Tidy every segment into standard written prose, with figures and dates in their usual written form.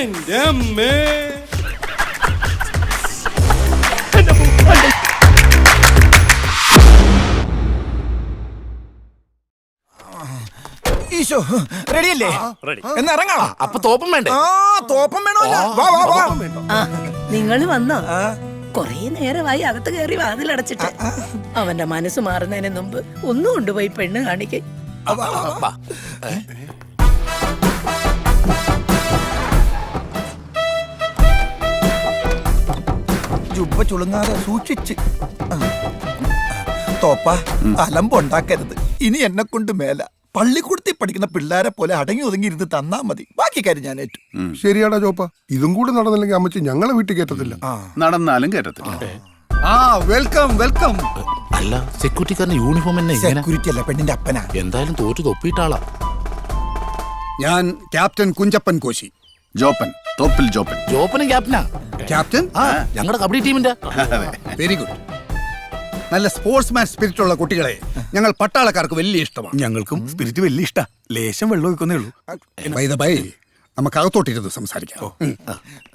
എന്റെ അമ്മേ. ഈശോ റെഡിയല്ലേ? എന്നാ ഇറങ്ങാം. അപ്പൊ തോപ്പം വേണ്ടേ? തോപ്പം വേണോ? നിങ്ങൾ വന്നോ? കൊറേ നേരമായി അകത്ത് കയറി വാതിലടച്ചിട്ട്. അവന്റെ മനസ്സ് മാറുന്നതിന് മുമ്പ് ഒന്നും കൊണ്ടുപോയി പെണ്ണ് കാണിക്കേ. ജുബ്ബ ചുളുങ്ങാതെ സൂക്ഷിച്ച്. തോപ്പ അലമ്പുണ്ടാക്കരുത്. ഇനി എന്നെ കൊണ്ട് മേല. പള്ളിക്കൂടത്തിൽ പഠിക്കുന്ന പിള്ളേരെ പോലെ അടങ്ങി ഒതുങ്ങി ഇരുന്ന് തന്നാ മതി. ബാക്കി കാര്യം ഞാൻ ഏറ്റു. ശരിയാടാ ചോപ്പ. ഇതും കൂടെ നടന്നില്ലെങ്കിൽ അമ്മച്ചി ഞങ്ങളെ വീട്ടിൽ കയറ്റത്തില്ല. നടന്നാലും കയറ്റത്തില്ല. Welcome welcome. അല്ല, സെക്യൂരിറ്റിക്കാരന്റെ യൂണിഫോം തന്നെ സെക്യൂരിറ്റി അല്ല, പെണ്ണിന്റെ അപ്പനാ. എന്തായാലും തോറ്റു തൊപ്പിയിട്ടാളാ. ഞാൻ ക്യാപ്റ്റൻ കുഞ്ചപ്പൻ കോശി. ജോപ്പൻ, തോപ്പിൽ ജോപ്പൻ. ജോപ്പനും ക്യാപ്റ്റനാ. ക്യാപ്റ്റൻ? ഞങ്ങളുടെ കബഡി ടീമിന്റെ. Very good. നല്ല സ്പോർട്സ്മാൻ സ്പിരിറ്റ് ഉള്ള കുട്ടികളെ ഞങ്ങൾ പട്ടാളക്കാർക്ക് വലിയ ഇഷ്ടമാണ്. ഞങ്ങൾക്കും സ്പിരിറ്റ് വലിയ ഇഷ്ടാ. ലേശം വെള്ളം ഒഴിക്കുന്നേ ഉള്ളൂ. നമുക്ക് അകത്തോട്ടിരുന്ന് സംസാരിക്കാം.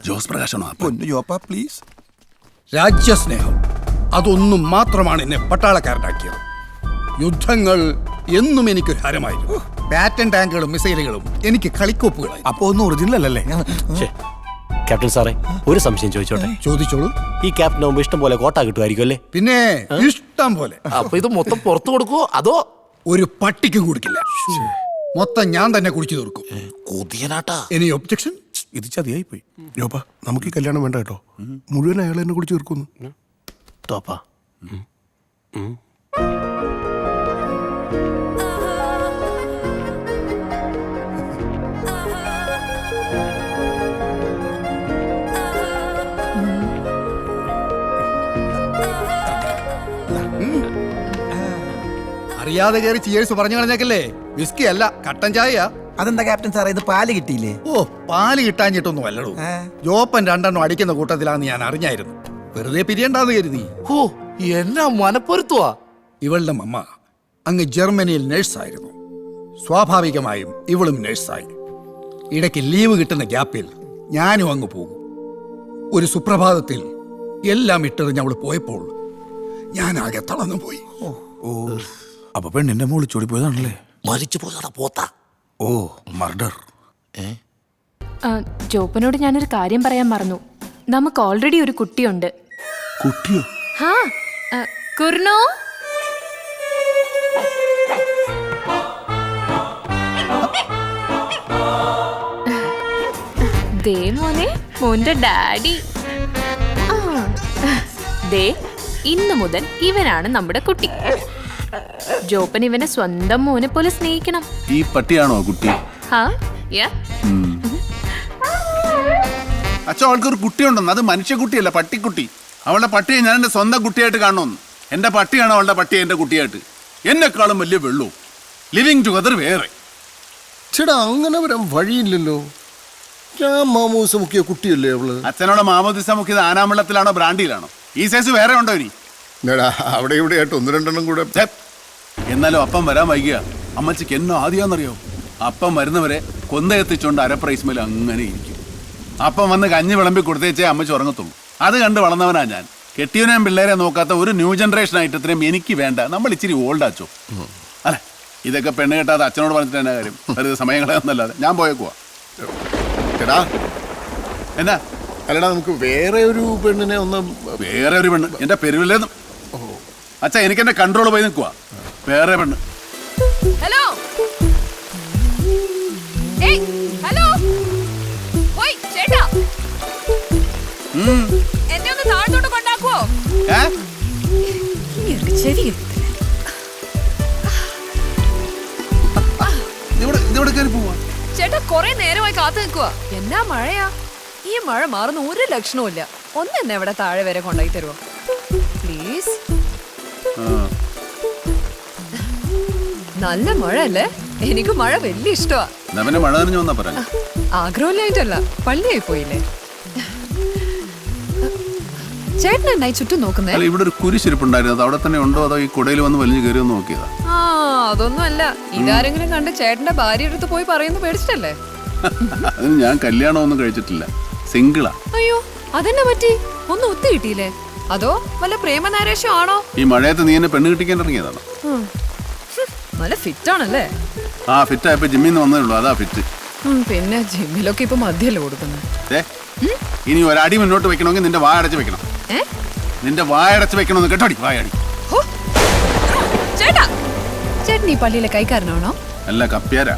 ജോസ് പ്രകാശനോ? പൊന്നു ജോപ്പ പ്ലീസ്. രാജ്യസ്നേഹം അതൊന്നും മാത്രമാണ് എന്നെ പട്ടാളക്കാരനാക്കിയത്. യുദ്ധങ്ങൾ എന്നും എനിക്കൊരു ഹരമായിരുന്നു. ബാറ്റൻ ടാങ്കുകളും മിസൈലുകളും എനിക്ക് കളിക്കോപ്പുകളായി. അപ്പൊ ഒന്നും ഒറിജിനൽ അല്ലല്ലേ? ക്യാപ്റ്റൻ സാറേ, ഒരു സംശയം ചോദിച്ചോട്ടെ? ചോദിച്ചോളൂ. ഈ ക്യാപ്റ്റൻ ആകുമ്പോ ഇഷ്ടം പോലെ കോട്ട കിട്ടുമായിരിക്കും അല്ലേ? പിന്നെ ഇഷ്ടം പോലെ. അപ്പൊ ഇത് മൊത്തം പുറത്തു കൊടുക്കുവോ അതോ? ഒരു പട്ടിക്കും കുടിക്കില്ല. മൊത്തം ഞാൻ തന്നെ കുടിച്ചു തീർക്കും. കൊതിയനാട്ടാ. Any objection? ഇത് ചതിയായി പോയി. ജോപ്പ, നമുക്ക് ഈ കല്യാണം വേണ്ട കേട്ടോ. മുഴുവൻ അയാൾ എന്നെ കുടിച്ച് തീർക്കുന്നു. തോപ്പാ. അറിയാതെ കയറി ചിയേഴ്സ് പറഞ്ഞു കളഞ്ഞേക്കല്ലേ. വിസ്കി അല്ല, കട്ടൻ ചായ. അതെന്താ ക്യാപ്റ്റൻ സാറേ, ഇത് പാല് കിട്ടിയില്ലേ? ഓ, പാല് കിട്ടാഞ്ഞിട്ടൊന്നും അല്ലടൂ. ജോപ്പൻ 2 എണ്ണം അടിക്കുന്ന കൂട്ടത്തിലാന്ന് ഞാൻ അറിഞ്ഞായിരുന്നു. വെറുതെ പിരിയണ്ടാന്ന് കരുതി. ഓ, എന്നാ മനപ്പൊരുത്തുവാ. ഇവളുടെ മമ്മ അങ്ങ് ജർമ്മനിയിൽ നഴ്സായിരുന്നു. സ്വാഭാവികമായും ഇവളും നഴ്സായി. ഇടയ്ക്ക് ലീവ് കിട്ടുന്ന ഗ്യാപ്പിൽ ഞാനും അങ്ങ് പോകും. ഒരു സുപ്രഭാതത്തിൽ എല്ലാം ഇട്ടെറിഞ്ഞ് അവൾ പോയപ്പോൾ ഞാൻ ആകെ തളർന്നു പോയി. ഓ, അപ്പൊ പെണ്ണിന്റെ മോള് ചൊടിപ്പോയതാണല്ലേ? മരിച്ചു പോയതാ പോത്താ. ഓ, മർഡർ. ജോപ്പനോട് ഞാനൊരു കാര്യം പറയാൻ മറന്നു. നമുക്ക് ഓൾറെഡി ഒരു കുട്ടിയുണ്ട്. കുട്ടിയോ? ഹാ, കുർണോ. ദേ മോനെ, മോന്റെ ഡാഡി. ദേ, ഇന്നു മുതൽ ഇവനാണ് നമ്മുടെ കുട്ടി. ജോപ്പൻ ഇവനെ സ്വന്തം മോനെ പോലെ സ്നേഹിക്കണം. ഈ പട്ടിയാണോ കുട്ടി? അച്ഛൻ അവൾക്കൊരു കുട്ടിയുണ്ടെന്ന്. അത് മനുഷ്യക്കുട്ടിയല്ല, പട്ടിക്കുട്ടി. അവളുടെ പട്ടിയെ ഞാൻ എന്റെ സ്വന്തം കുട്ടിയായിട്ട് കാണണമെന്ന്. എന്റെ പട്ടിയാണ് അവളുടെ പട്ടിയെ എന്റെ കുട്ടിയായിട്ട്. എന്നെക്കാളും വലിയ വെള്ളവും ലിവിങ് ടുഗദർ വേറെ. ചേട്ടാ, അങ്ങനെ വരാൻ വഴിയില്ലല്ലോ. ഞാൻ മാമൂസ മുക്കിയ കുട്ടിയല്ലേ അവള്. അച്ഛനോട് മാമോദിസ മുക്കിയത് ആനാമ്പള്ളത്തിലാണോ ബ്രാൻഡിയിലാണോ? ഈ സൈസ് വേറെ ഉണ്ടോ ഇനി? അവിടെ ഇവിടെ ആയിട്ട് 1-2 എണ്ണം കൂടെ. എന്നാലും അപ്പം വരാൻ വൈകിയ അമ്മച്ചിക്ക് എന്നോ ആദ്യാന്നറിയോ? അപ്പം വരുന്നവരെ കൊന്തയെത്തിച്ചോണ്ട് അരപ്രൈസ് മേൽ അങ്ങനെ ഇരിക്കും. അപ്പം വന്ന് കഞ്ഞി വിളമ്പി കൊടുത്തേച്ചേ അമ്മച്ചി ഉറങ്ങത്തുള്ളൂ. അത് കണ്ട് വളർന്നവനാ ഞാൻ. കെട്ടിയവനെയും പിള്ളേരെ നോക്കാത്ത ഒരു ന്യൂ ജനറേഷൻ ഐറ്റത്തിനെയും എനിക്ക് വേണ്ട. നമ്മൾ ഇച്ചിരി ഓൾഡ് ആച്ചോ. അല്ലെ, ഇതൊക്കെ പെണ്ണ് കെട്ടാതെ അച്ഛനോട് പറഞ്ഞിട്ട് തന്നെ കാര്യം. വെറുതെ സമയം കളയൊന്നല്ലാതെ. ഞാൻ പോയേക്കുവാ. എന്നാ അല്ലടാ, നമുക്ക് വേറെ ഒരു പെണ്ണിനെ വേറെ ഒരു പെണ്ണ് എന്റെ പെരുവില്ലേന്ന്. അച്ഛാ, എനിക്ക് എന്റെ കൺട്രോൾ പോയി നിൽക്കുവാ. വേറെ പെണ്ണ്. ഹലോ, ഹലോ, ഓയ് ചേട്ടാ, എന്നെ ഒന്ന് താഴത്തോട്ട് കൊണ്ടാക്കുവോ? ഇതിവിടെ കയറി പോവാ. ചേട്ടാ, കൊറേ നേരമായി കാത്തു നിൽക്കുക. എന്നാ മഴയാ. ഈ മഴ മാറുന്ന ഒരു ലക്ഷണവും ഇല്ല. ഒന്ന് എന്നെ ഇവിടെ താഴെ വരെ കൊണ്ടായി തരുമോ പ്ലീസ്? നല്ല മഴ അല്ലേ? എനിക്ക് മഴ വലിയ ഇഷ്ടമാ. മഴ നനഞ്ഞു വന്നാ പറയാ. ആഗ്രഹമില്ലായിട്ടല്ല, പള്ളിയായി പോയില്ലേ. ചേട്ടൻ എന്നായി ചുറ്റും നോക്കുന്നേ? ഇവിടെ ഒരു കുരിശിരിപ്പുണ്ടായിരുന്നു. അത് അവിടെ തന്നെ ഉണ്ടോ അതോ ഈ കുടയിൽ വന്ന് വലിഞ്ഞു കയറി നോക്കിയതാ? അതൊന്നും അല്ല. ഇതാരെങ്കിലും കണ്ട് ചേട്ടന്റെ ഭാര്യ അടുത്ത് പോയി പറയുന്നു പേടിച്ചിട്ടല്ലേ? അതിന് ഞാൻ കല്യാണമൊന്നും കഴിച്ചിട്ടില്ല, സിംഗിളാ. അയ്യോ അതെന്നെ പറ്റി? ഒന്നും ഒത്തു കിട്ടിയില്ലേ? അതോ വല്ല പ്രേമനൈരാശ്യം ആണോ? ഈ മഴയത്ത് നീ എന്നെ പെണ്ണ് കിട്ടിക്കാൻ ഇറങ്ങിയതാണോ? നല്ല ഫിറ്റ് ആണല്ലേ? ആ ഫിറ്റായപ്പോ ജിമ്മിൽ നിന്ന് വന്നേ ഉള്ളൂ, അതാ ഫിറ്റ്. പിന്നെ ജിമ്മിലൊക്കെ ഇപ്പൊ മദ്യല്ലേ കൊടുക്കുന്നത്. ഇനി ഒരടി മുന്നോട്ട് വെക്കണമെങ്കിൽ നിന്റെ വായടച്ച് വെക്കണം. നിന്റെ വായടച്ച് വെക്കണമെന്ന് കേട്ടോടി, വായടി. ചേട്ടാ, ചേട്ടൻ ഈ പള്ളിയിലെ കൈക്കാരനാണോ? അല്ല, കപ്പ്യാരാ.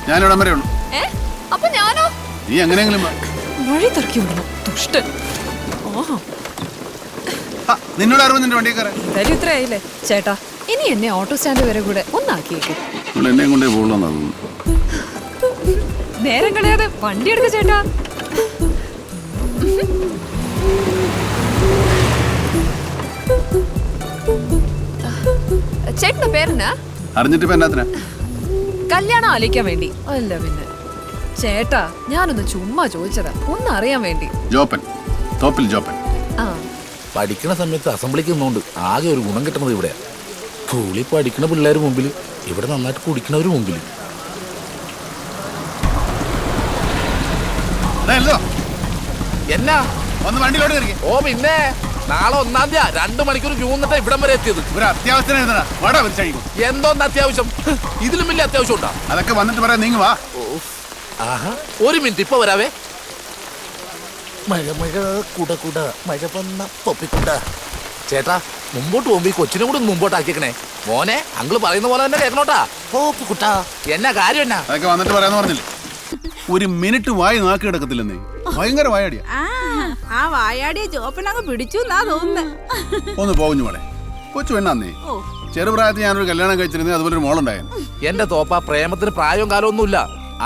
ഞാനിവിടം വരെ ഉള്ളൂ. അപ്പൊ ഞാനോ? നീ എങ്ങനെയെങ്കിലും വഴി തിറക്കി വിടണം, ദുഷ്ടൻ. നിന്നോട് അറിവ് നിന്റെ വണ്ടിയെ കയറാൻ. എന്തായാലും ഇത്രയായില്ലേ ചേട്ടാ, ഇനി എന്നെ ഓട്ടോ സ്റ്റാൻഡ് വരെ കൂടെ ഒന്നാക്കിയേക്കും. എന്നെ കൊണ്ടേ പോകുള്ളൂ. നേരം കളയാതെ വണ്ടി എടുക്ക ചേട്ടാ. ചേട്ടന്റെ പേരെന്നാ? അറിഞ്ഞിട്ട് ഇപ്പൊ എന്നാത്തിനാ? കല്യാണം ആലോചിക്കാൻ വേണ്ടി അല്ല പിന്നെ. ചേട്ടാ, ഞാനൊന്ന് ചുമ്മാ ചോദിച്ചതാ, ഒന്ന് അറിയാൻ വേണ്ടി. ജോപ്പൻ, തോപ്പിൽ ജോപ്പൻ. ആ, പഠിക്കണ സമയത്ത് അസംബ്ലിക്ക് നിന്നോണ്ട് ആകെ ഒരു ഗുണം കിട്ടുന്നത് ഇവിടെ. സ്കൂളിൽ പഠിക്കണ പിള്ളേർ മുമ്പിൽ, ഇവിടെ നന്നായിട്ട് കുടിക്കണവർ മുമ്പിൽ. എന്നാ ഒന്ന് വണ്ടിയിലോട്ട് കയറി. ഓ പിന്നെ നാളെ 1-ാം തീയതി 2 മണിക്കൂർ ക്യൂ നിന്നിട്ട് ഇവിടം വരെ എത്തിയത്. ഒരു അത്യാവശ്യം എന്തോന്ന് അത്യാവശ്യം? ഇതിലും വലിയ അത്യാവശ്യം ഉണ്ടാ? അതൊക്കെ വന്നിട്ട് പറയാം, നീങ്ങ വാ. ആഹാ, 1 മിനിറ്റ് ഇപ്പൊ വരാവേ. മഴ മഴ കുട കുട മഴ വന്ന തൊപ്പിക്കുട. ചേട്ടാ, മുമ്പോട്ട് പോകുമ്പോ ഈ കൊച്ചിനെ കൂടെ മുമ്പോട്ടാക്കിയേക്കണേ. മോനെ, അങ്കിള് പറയുന്ന പോലെ തന്നെ കേൾക്കണോട്ടാ. തൊപ്പിക്കുട്ട, എന്നാ കാര്യം എന്നാ? അതൊക്കെ വന്നിട്ട് പറയാന്ന് പറഞ്ഞില്ലേ. ഒരു മിനിറ്റ് വായി നാക്കി കിടക്കത്തില്ലെന്നേ, ഭയങ്കര വായാടിയാ. ആ വായാടിയ ജോപ്പനങ്ങ് പിടിച്ചു എന്നാ തോന്നുന്നേ. ഒന്ന് പോകുന്നു മോളെ, കൊച്ചു പെണ്ണാന്നേ. ചെറുപ്രായത്തിൽ ഞാനൊരു കല്യാണം കഴിച്ചിരുന്നേ, അതുപോലെ ഒരു മോളുണ്ടായിരുന്നു. എന്റെ തോപ്പ, പ്രേമത്തിന് പ്രായവും കാലവും ഒന്നുമില്ല.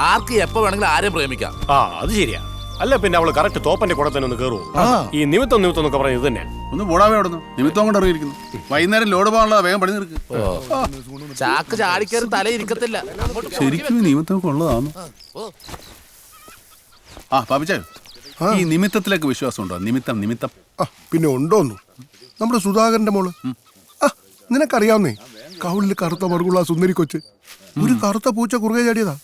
ആർക്ക് എപ്പോ വേണമെങ്കിലും ആരെയും പ്രേമിക്കാം. ആ അത് ശരിയാ. അല്ല പിന്നെ അവള് കറക്റ്റ് തോപ്പന്റെ കൂടെ തന്നെ ഒന്ന് കയറുമോ? ഈ നിമിത്തം എന്നൊക്കെ പറയുന്നത് ഇത് തന്നെ. ഒന്ന് പോടാവേ അവിടുന്ന്, നിമിത്തം കൊണ്ട് ഇറങ്ങിയിരിക്കുന്നു. വൈകുന്നേരം ലോഡ് പോകാനുള്ള വേഗം പണി നിൽക്ക്. ചാക്ക് ചാടിക്കയറി തല ഇരിക്കത്തില്ല. ശരിക്കും നിമിത്തമൊക്കെ ഉള്ളതാണ്. ആ പാപ്പിച്ചായോ, ഈ നിമിത്തത്തിലേക്ക് വിശ്വാസം ഉണ്ടോ? നിമിത്തം നിമിത്തം പിന്നെ ഉണ്ടോന്നു. നമ്മുടെ സുധാകരന്റെ മോള് നിനക്കറിയാവുന്നേ, കൗളിൽ കറുത്ത മറുകുള്ള സുന്ദരി കൊച്ച്. ഒരു കറുത്ത പൂച്ച കുറുകെ ചാടിയതാ.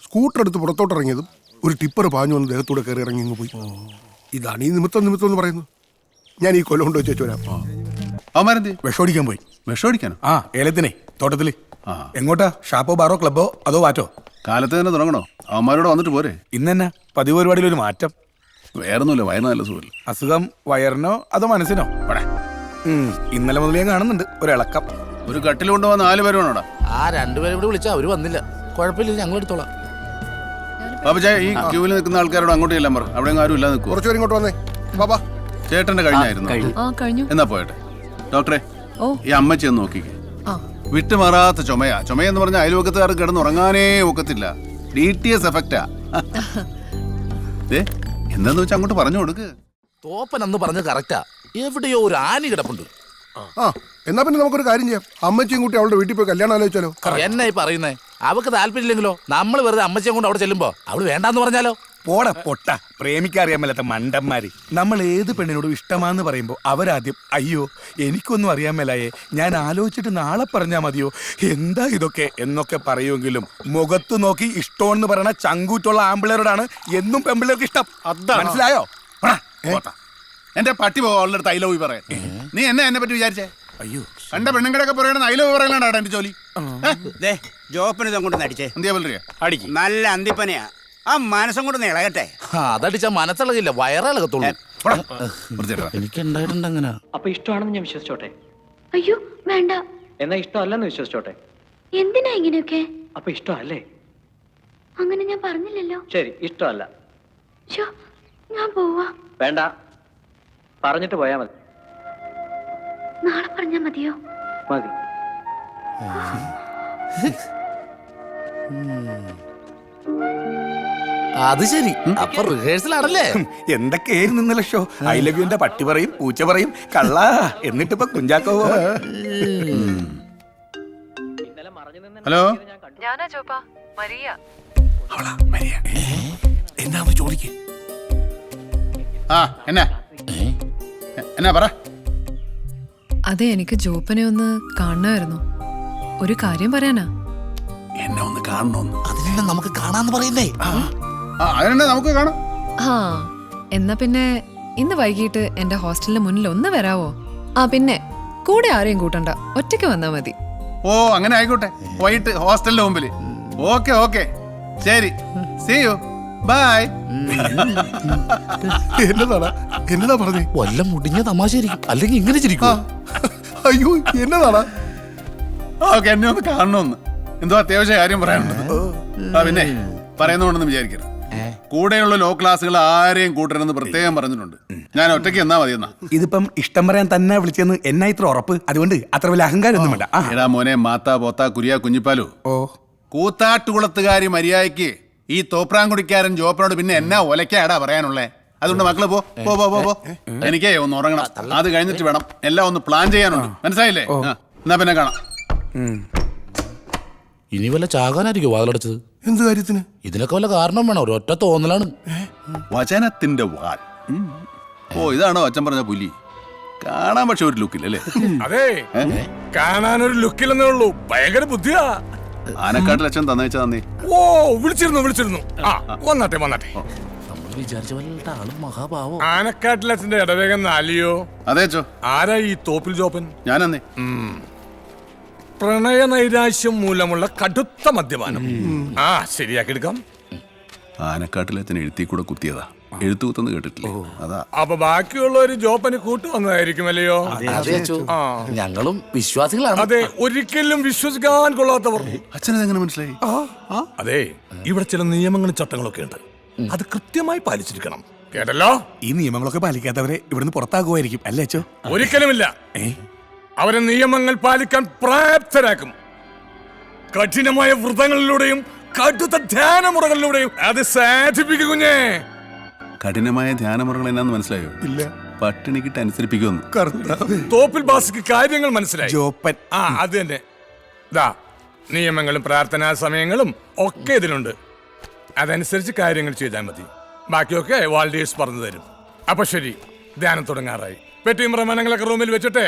സ്കൂട്ടർ എടുത്ത് പുറത്തോട്ട് ഇറങ്ങിയതും ഒരു ടിപ്പർ പാഞ്ഞു വന്ന് ദേഹത്തൂടെ കയറി ഇറങ്ങി ഇങ്ങ് പോയി. ഇതാണ് ഈ നിമിത്തം നിമിത്തം എന്ന് പറയുന്നത്. ഞാൻ ഈ കൊല്ലം കൊണ്ട് വെച്ചു വരാം. അവന്മാരെന്ത് വിഷമടിക്കാൻ പോയി. വിഷമടിക്കാനോ? ആ, ഏലത്തിനെ തോട്ടത്തില്. എങ്ങോട്ടാ? ഷാപ്പോ ബാറോ ക്ലബോ അതോ വാറ്റോ? കാലത്ത് തന്നെ തുടങ്ങണോ? അവന്മാരോട് വന്നിട്ട് പോരെ. ഇന്നെന്നാ പതിവ് പരിപാടിയിൽ ഒരു മാറ്റം? വേറൊന്നുമില്ല, വയറിന് നല്ല സുഖമില്ല. അസുഖം വയറിനോ അതോ മനസ്സിനോ? ഇന്നലെ മുതൽ ഞാൻ കാണുന്നുണ്ട് ഒരു ഇളക്കം. ഒരു കട്ടിൽ കൊണ്ടുപോകാൻ 4 പേര് വേണോടാ. ആ 2 പേരെ കൂടി വിളിച്ചാ അവര് വന്നില്ല. കുഴപ്പമില്ല, ഞങ്ങൾ എടുത്തോളാം. പാപ്പച്ചായ, ഈ ക്യൂവിൽ നിൽക്കുന്ന ആൾക്കാരോട് അങ്ങോട്ട് ചെല്ലാൻ പറ. അവിടെ ആരും ഇല്ലാതെ നിൽക്കും. കുറച്ചുപേരും ഇങ്ങോട്ട് വന്നേ. ബാബാ, ചേട്ടന്റെ കഴിഞ്ഞായിരുന്നു. ആ കഴിഞ്ഞു. എന്നാ പോയട്ടെ. ഡോക്ടറെ, ഓ. ഈ അമ്മച്ചി ഒന്ന് നോക്കിക്കേ. ആ, വിട്ടുമാറാത്ത ചുമയാ. ചുമയെന്ന് പറഞ്ഞാൽ അയൽവക്കത്തുകാർക്ക് കിടന്നുറങ്ങാനേ ഒക്കത്തില്ല. DTS എഫക്റ്റാ. എന്താന്ന് വെച്ചാൽ അങ്ങോട്ട് പറഞ്ഞു കൊടുക്ക്. തോപ്പൻ അന്ന് പറഞ്ഞത് കറക്റ്റാ. എവിടെയോ ഒരു ആനി കിടപ്പുണ്ട്. ആ, എന്നാ പിന്നെ നമുക്കൊരു കാര്യം ചെയ്യാം. അമ്മച്ചിയും കൂട്ടി അവളുടെ വീട്ടിൽ പോയി കല്യാണം ആലോചിച്ചാലോ? എന്നാ ഈ പറയുന്നേ? അവക്ക് താല്പര്യമില്ലെങ്കിലോ? നമ്മൾ വെറുതെ അമ്മച്ചിയെ കൊണ്ട് അവിടെ ചെല്ലുമ്പോ അവള് വേണ്ടാന്ന് പറഞ്ഞാലോ? പോടാ പൊട്ട, പ്രേമിക്കറിയാൻ മേലാത്ത മണ്ടന്മാര്. നമ്മൾ ഏത് പെണ്ണിനോടും ഇഷ്ടമാന്ന് പറയുമ്പോ അവരാദ്യം അയ്യോ എനിക്കൊന്നും അറിയാൻ മേലായേ, ഞാൻ ആലോചിച്ചിട്ട് നാളെ പറഞ്ഞാ മതിയോ, എന്താ ഇതൊക്കെ എന്നൊക്കെ പറയുമെങ്കിലും മുഖത്ത് നോക്കി ഇഷ്ടമെന്ന് പറയണ ചങ്കൂറ്റുള്ള ആമ്പിളേരോടാണ് എന്നും പെമ്പിള്ളേർക്ക് ഇഷ്ടം. മനസ്സിലായോ? എന്റെ പട്ടി പോവാ അവളുടെ അടുത്ത് ഐ ലവ് യു പറയാൻ. നീ എന്നെ പറ്റി വിചാരിച്ചേ? അയ്യോ, കണ്ട പെണ്ണുങ്ങളൊക്കെ പറയണ ഐ ലവ് യു പറയലാണ്ടാ എന്റെ ജോലി. ജോപ്പന് കൊണ്ട് നടിച്ചേ. എന്തിയാ പല്ലറിയാ? അടിക്ക്. നല്ല അന്തിപ്പനയാ. ആ മനസ്സും കൊണ്ട് ഇളകട്ടെ. അതടിച്ചാ മനസ്സിളകില്ല, വയറിളകത്തുള്ളൂ. എനിക്ക് ഉണ്ടായിട്ടുണ്ട് അങ്ങനെ. അപ്പൊ ഇഷ്ടമാണെന്ന് ഞാൻ വിശ്വസിച്ചോട്ടെ? അയ്യോ വേണ്ട. എന്നാ ഇഷ്ടമല്ലെന്ന് വിശ്വസിച്ചോട്ടെ? എന്തിനാ ഇങ്ങനെയൊക്കെ? അപ്പൊ ഇഷ്ടമല്ലേ? അങ്ങനെ ഞാൻ പറഞ്ഞില്ലല്ലോ. ശരി, ഇഷ്ടമല്ല. ഞാൻ പോവാ. വേണ്ട, പറഞ്ഞിട്ട് പോയാ മതി. നാളെ പറഞ്ഞാ മതിയോ? മതി. അത് ശരി, അപ്പൊ റിഹേഴ്സൽ ആണല്ലേ? എന്തൊക്കെയായിരുന്നു ഇന്നലെ ഷോ? ഐ ലവ് യുന്റെ പട്ടി പറയും, പൂച്ച പറയും, കള്ള. എന്നിട്ടിപ്പോ കുഞ്ചാക്കോ. ഹലോ, ഞാനാ ചോപ്പാ, മരിയ. എന്നാന്ന് ചോദിക്കേ. ആ എന്നാ പറ. അതെ, എനിക്ക് ജോപ്പനെ ഒന്ന് കാണണമായിരുന്നു. ഒരു കാര്യം പറയാനാ. എന്നെ ഒന്ന് കാണണമെന്ന്. അതിനെ നമുക്ക് കാണാന്ന് പറയുന്നേ. അതിനെ നമുക്ക് കാണാം. ആ എന്നാ പിന്നെ ഇന്ന് വൈകിട്ട് എന്റെ ഹോസ്റ്റലിന് മുന്നിൽ ഒന്ന് വരാവോ? ആ പിന്നെ കൂടെ ആരെയും കൂട്ടണ്ട, ഒറ്റയ്ക്ക് വന്നാ മതി. ഓ അങ്ങനെ ആയിക്കോട്ടെ. വൈകിട്ട് ഹോസ്റ്റലിന്റെ മുമ്പിൽ. ഓക്കെ ഓക്കെ ശരി. See you bye. എന്നതാ പറഞ്ഞേ? വല്ല മുടിഞ്ഞ തമാശയായിരിക്കും, അല്ലെങ്കിൽ ഇങ്ങനെ ചിരിക്കും. അയ്യോ എന്നതാടാ? ഓക്കെ എന്നെ ഒന്ന് കാണണമെന്ന്. എന്തോ അത്യാവശ്യ കാര്യം പറയാനുണ്ട്. പിന്നെ പറയുന്നോണ്ടെന്ന് വിചാരിക്കരുത്. കൂടെയുള്ള ലോ ക്ലാസ്സുകൾ ആരെയും കൂട്ടരുതെന്ന് പ്രത്യേകം പറഞ്ഞിട്ടുണ്ട്. ഞാൻ ഒറ്റയ്ക്ക് എന്നാ മതി എന്നാ. ഇതിപ്പം ഇഷ്ടം പറയാൻ തന്നെ വിളിച്ചെന്ന് എന്നാ ഇത്ര ഉറപ്പ്? അതുകൊണ്ട് അത്ര വലിയ അഹങ്കാരമൊന്നും വേണ്ട. എടാ മോനെ മാത്താ പോത്താ കുരിയാ കുഞ്ഞിപ്പാലു. കൂത്താട്ടുകുളത്തുകാരി മര്യാദയ്ക്ക് ഈ തോപ്രാങ്കുടിക്കാരൻ ജോപ്പനോട് പിന്നെ എന്നാ ഒലക്കാടാ പറയാനുള്ളേ? അതുകൊണ്ട് മക്കള് പോ പോ പോ പോ. എനിക്കേ ഒന്ന് ഉറങ്ങണം. അത് കഴിഞ്ഞിട്ട് വേണം എല്ലാം ഒന്ന് പ്ലാൻ ചെയ്യാനുണ്ട്. മനസ്സിലായില്ലേ? എന്നാ പിന്നെ കാണാം. ഇനി വല്ല ചാകാനായിരിക്കും വാതിലടച്ചത്. എന്ത് കാര്യത്തിന്? ഇതിനൊക്കെ വല്ല കാരണം വേണം. ഒരൊറ്റ തോന്നലാണ്. വചനത്തിന്റെ വാൽ. ഓ ഇതാണോ അച്ഛൻ പറഞ്ഞ പുലി? കാണാൻ പക്ഷെ ഒരു ലുക്കില്ലല്ലേ? അതെ, കാണാനൊരു ലുക്കില്ലെന്നേ ഉള്ളൂ. ഭയങ്കര ബുദ്ധിയാ. ആനക്കാട്ടിൽ അച്ഛൻ തന്നേച്ചാ തന്നേ. ഓ വിളിച്ചിരുന്നു. ആ വന്നാട്ടെ. നമ്മൾ വിചാരിച്ച പോലെ ആള് മഹാഭാവോ. ആനക്കാട്ടിലച്ഛന്റെ ഇടവേഗം നാലിയോ? അതേച്ചോ. ആരാ ഈ തോപ്പിൽ ജോപ്പൻ? ഞാനന്നേ. പ്രണയ നൈരാശ്യം മൂലമുള്ള കടുത്ത മദ്യപാനം. ആ ശരിയാക്കി എടുക്കാം. ആനക്കാട്ടിലച്ഛൻ എഴുത്തി കൂടെ കുത്തിയതാ. എഴുത്തു കുത്തെന്ന് കേട്ടിട്ടില്ലേ? അതാ. അപ്പൊ ബാക്കിയുള്ള ഒരു ജോപ്പന് കൂട്ടു വന്നതായിരിക്കും അല്ലയോ? ഞങ്ങളും വിശ്വാസികളാണ്. അതെ, ഒരിക്കലും വിശ്വസിക്കാൻ കൊള്ളാത്തവർ. അച്ഛനെങ്ങനെ മനസ്സിലായി? അതെ, ഇവിടെ ചില നിയമങ്ങളും ചട്ടങ്ങളൊക്കെ ഉണ്ട്. അത് കൃത്യമായി പാലിച്ചിരിക്കണം. കേട്ടല്ലോ? ഈ നിയമങ്ങളൊക്കെ പാലിക്കാത്തവരെ ഇവിടുന്ന് പുറത്താക്കുമായിരിക്കും അല്ലേ അച്ചോ? ഒരിക്കലുമില്ല. അവരെ നിയമങ്ങൾ പാലിക്കാൻ പ്രാപ്തരാക്കും. കഠിനമായ വ്രതങ്ങളിലൂടെയും കടുത്ത ധ്യാനമുറകളിലൂടെയും അത് സാധിപ്പിക്കും. കുഞ്ഞേ, കഠിനമായ ധ്യാനമുറകൾ എന്നാന്ന് മനസ്സിലായോ? ഇല്ല. പട്ടിണിക്കിട്ട് അനുസരിപ്പിക്കുമെന്ന്. തോപ്പിൽ ബാസിക്ക് കാര്യങ്ങൾ മനസ്സിലായി. ജോപ്പൻ. ആ അത് തന്നെ. നിയമങ്ങളും പ്രാർത്ഥനാ സമയങ്ങളും ഒക്കെ ഇതിലുണ്ട്. അതനുസരിച്ച് കാര്യങ്ങൾ ചെയ്താൽ മതി. ബാക്കിയൊക്കെ വാൾഡിയേഴ്സ് പറഞ്ഞു തരും. അപ്പൊ ശരി, ധ്യാനം തുടങ്ങാറായി. പെട്ടിയും പ്രമാണങ്ങളൊക്കെ റൂമിൽ വെച്ചിട്ടേ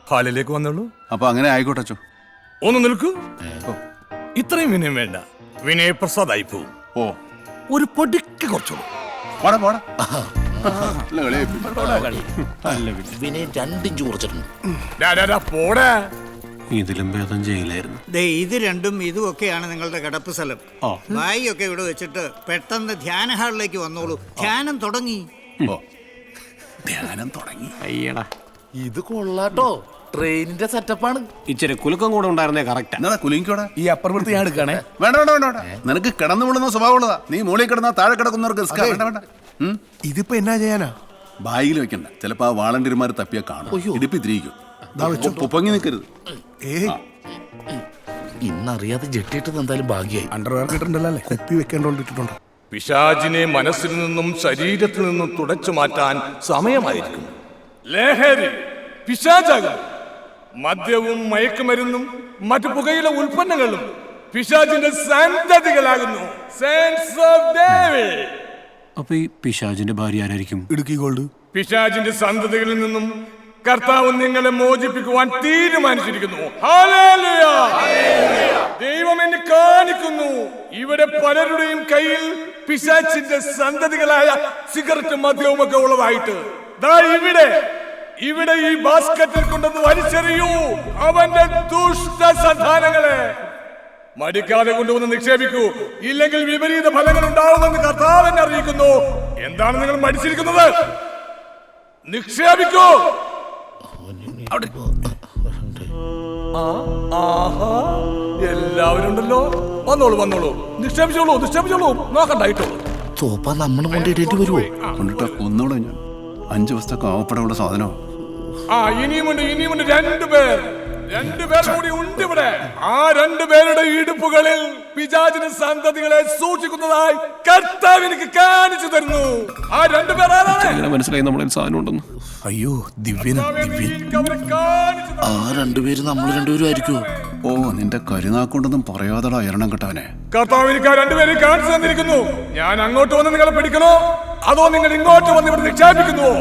ഹാളിലേക്ക് വന്നോളൂ. അപ്പൊ അങ്ങനെ ആയിക്കോട്ടെ അച്ചോ. ഒന്ന് നിൽക്കൂ. ഇത്രയും വിനയം വേണ്ട. വിനയപ്രസാദായി പോവും. ഓ ഒരു പൊടിക്ക് കുറച്ചോളൂ. പോടാ. ഇതിലും ഭേദം ചെയ്യില്ലായിരുന്നു. ഇത് രണ്ടും ഇതും ഒക്കെയാണ് നിങ്ങളുടെ കിടപ്പ് സ്ഥലം. ബായി ഒക്കെ ഇവിടെ വെച്ചിട്ട് പെട്ടെന്ന് ധ്യാന ഹാളിലേക്ക് വന്നോളൂ. ധ്യാനം തുടങ്ങി. അയ്യടാ, ഇത് കൊള്ളാട്ടോ. ട്രെയിനിന്റെ സെറ്റപ്പാണ്. ഇച്ചിരി കുലുക്കം കൂടെ ഉണ്ടായിരുന്നേ കറക്റ്റ്. എന്നാ കുലുങ്ങിക്കോടാ. ഈ അപ്പുറത്ത് ഞാൻ എടുക്കണേ. വേണ്ട. നിനക്ക് കിടന്നു വിടുന്ന സ്വഭാവമുള്ളതാ. നീ മുകളിൽ കിടന്നാ താഴെ കിടക്കുന്നവർക്ക് വേണ്ട. ഇതിപ്പോ എന്നാ ചെയ്യാനാ? ബാഗിൽ വെക്കണ്ട. ചിലപ്പോ ആ വാളണ്ടിയർമാർ തപ്പിയാ കാണും. ഇടുപ്പി തിരിക്കും. പൊങ്ങി നിൽക്കരുത്. ഇന്നറിയാതെ ജെട്ടിയിട്ടത് എന്തായാലും ഭാഗ്യായി. അണ്ടർവെയർ കിട്ടുന്നുണ്ടല്ലോ അല്ലേ? കുപ്പി വെക്കേണ്ടോണ്ടിട്ടുണ്ട്. പിശാചിനെ മനസ്സിൽ നിന്നും ശരീരത്തിൽ നിന്നും തുടച്ചു മാറ്റാൻ സമയമായിരിക്കും. ലഹരി പിശാചാകും. മദ്യവും മയക്കുമരുന്നും മറ്റു പുകയില ഉൽപ്പന്നങ്ങളും പിശാചിന്റെ സന്തതികളാകുന്നു. അപ്പൊ ഈ പിശാചിന്റെ ഭാര്യ ആരായിരിക്കും? ഇടുക്കി ഗോൾഡ്. പിശാചിന്റെ സന്തതികളിൽ നിന്നും കർത്താവ് നിങ്ങളെ മോചിപ്പിക്കുവാൻ തീരുമാനിച്ചിരിക്കുന്നു. ഹല്ലേലൂയ! ദൈവം എന്നെ കാണിക്കുന്നു. ഇവിടെ പലരുടെയും കയ്യിൽ പിശാചിന്റെ സന്തതികളായ സിഗരറ്റ് മദ്യവും ഒക്കെ ഉള്ളതായിട്ട്. ഇവിടെ ഈ ബാസ്ക്കറ്റിൽ കൊണ്ടൊന്ന് വലിച്ചെറിയൂ അവന്റെ ദുഷ്ട സന്താനങ്ങളെ. മടിക്കാതെ കൊണ്ടുവന്ന് നിക്ഷേപിക്കൂ, ഇല്ലെങ്കിൽ വിപരീത ഫലങ്ങൾ ഉണ്ടാവുമെന്ന് കർത്താവ് എന്നെ അറിയിക്കുന്നു. എന്താണ് നിങ്ങൾ മടിച്ചിരിക്കുന്നത്? നിക്ഷേപിക്കൂ. എല്ലാവരും ഉണ്ടല്ലോ. വന്നോളൂ. നിക്ഷേപിച്ചോളൂ. നോക്കണ്ടായിട്ടോ. തോപ്പ നമ്മളും കൊണ്ടിടേണ്ടി വരുമോ? കൊണ്ടിട്ട് ഒന്നുകൂടെ ഞാൻ 5 ദിവസത്തൊക്കെ ആവപ്പെടാനുള്ള സാധനം. ഇനിയുമുണ്ട്. രണ്ടുപേർ കൂടി ഉണ്ട് ഇവിടെ. ആ 2 പേരുടെ ഇടുപ്പുകളിൽ പിശാചിന്റെ സന്തതികളെ സൂക്ഷിക്കുന്നതായി കർത്താവ് എനിക്ക് കാണിച്ചു തരുന്നു. ആ 2 പേർ ആരാണ്? മനസ്സിലായി നമ്മുടെ സാധനം ഉണ്ടെന്ന്. അയ്യോ, ദിവ്യൻ. ആ 2 പേര് നമ്മൾ 2 പേരും ആയിരിക്കുമോ? ഓ നിന്റെ കരുനാക്കൊണ്ടൊന്നും പറയാതടാ എരണം കെട്ടവനെ. കർത്താവ് എനിക്ക് ആ 2 പേരെ കാണിച്ചു തന്നിരിക്കുന്നു. ഞാൻ അങ്ങോട്ട് വന്ന് നിങ്ങളെ പിടിക്കണോ അതോ നിങ്ങൾ ഇങ്ങോട്ട് വന്ന് ഇവിടെ നിക്ഷേപിക്കുന്നുവോ?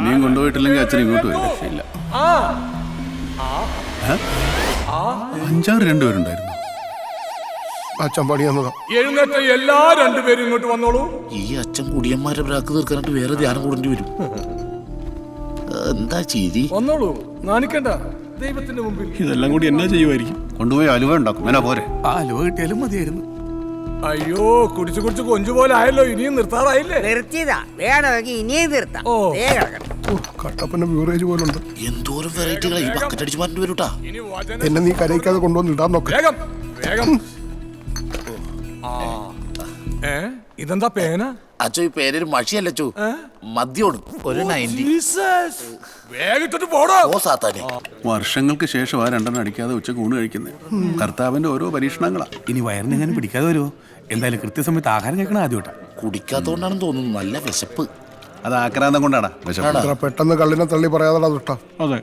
നീ കൊണ്ടുപോയിട്ടില്ലെങ്കിൽ അച്ഛൻ ഇങ്ങോട്ട് വരും. രക്ഷയില്ല. 5-6 2 പേരുണ്ടായിരുന്നു. അച്ഛൻ പണി തന്നതാ. എഴുന്നേറ്റ എല്ലാ രണ്ടുപേരും ഇങ്ങോട്ട് വന്നോളൂ. ഈ അച്ഛൻ കുടിയന്മാരെ ബ്രാക്ക് തീർക്കാനായിട്ട് വേറെ ധ്യാനം കൂടേണ്ടി വരും. എന്താ ചിരി? വന്നോളൂ, നാണിക്കണ്ട. ദൈവത്തിന്റെ മുമ്പിൽ ഇതെല്ലാം കൂടി എന്നാ ചെയ്യുമായിരിക്കും? കൊണ്ടുപോയി അലുവ ഉണ്ടാക്കും. എന്നാ പോരെ? അലുവ കിട്ടിയാലും മതിയായിരുന്നു. അയ്യോ, കുടിച്ചു കുടിച്ച് കൊഞ്ചു പോലെ ആയല്ലോ. ഇനിയും നിർത്താറായില്ലേ? നിർത്തിയതാ, വേണമെങ്കിൽ ഇനിയും നിർത്താം. കട്ടപ്പന ബ്യൂറേജ് പോലുണ്ട്. എന്തോരം വെറൈറ്റികളാ ഈ ബക്കറ്റ് അടിച്ച് മാറ്റി വരൂട്ടാ. എന്നെ നീ കരയിക്കാതെ കൊണ്ടുവന്ന് ഇടാൻ നോക്ക്. വേഗം വേഗം. ഇതെന്താ പേന? അച്ചോ ഈ പേരൊരു മഷിയല്ല അച്ചോ, മദ്യോട് ഒരു 90. വേഗിട്ടിട്ട് പോടോ. ഓ സാത്താനെ, വർഷങ്ങൾക്ക് ശേഷം ആ രണ്ടെണ്ണം അടിക്കാതെ ഉച്ചക്ക് ഊണ് കഴിക്കുന്നത്. കർത്താവിന്റെ ഓരോ പരീക്ഷണങ്ങളാ. ഇനി വയറിന് എങ്ങനെ പിടിക്കാതെ വരുമോ? എന്തായാലും കൃത്യസമയത്ത് ആഹാരം കഴിക്കണം ആദ്യമായിട്ടാ. കുടിക്കാത്തോണ്ടാണെന്ന് തോന്നുന്നു, നല്ല വിശപ്പ്. അത് ആക്രാന്തം കൊണ്ടാടാ വിശപ്പ്. ഇത്ര പെട്ടെന്ന് കള്ളിനെ തള്ളി പറയാതെ ദുഷ്ടാ. അതെ,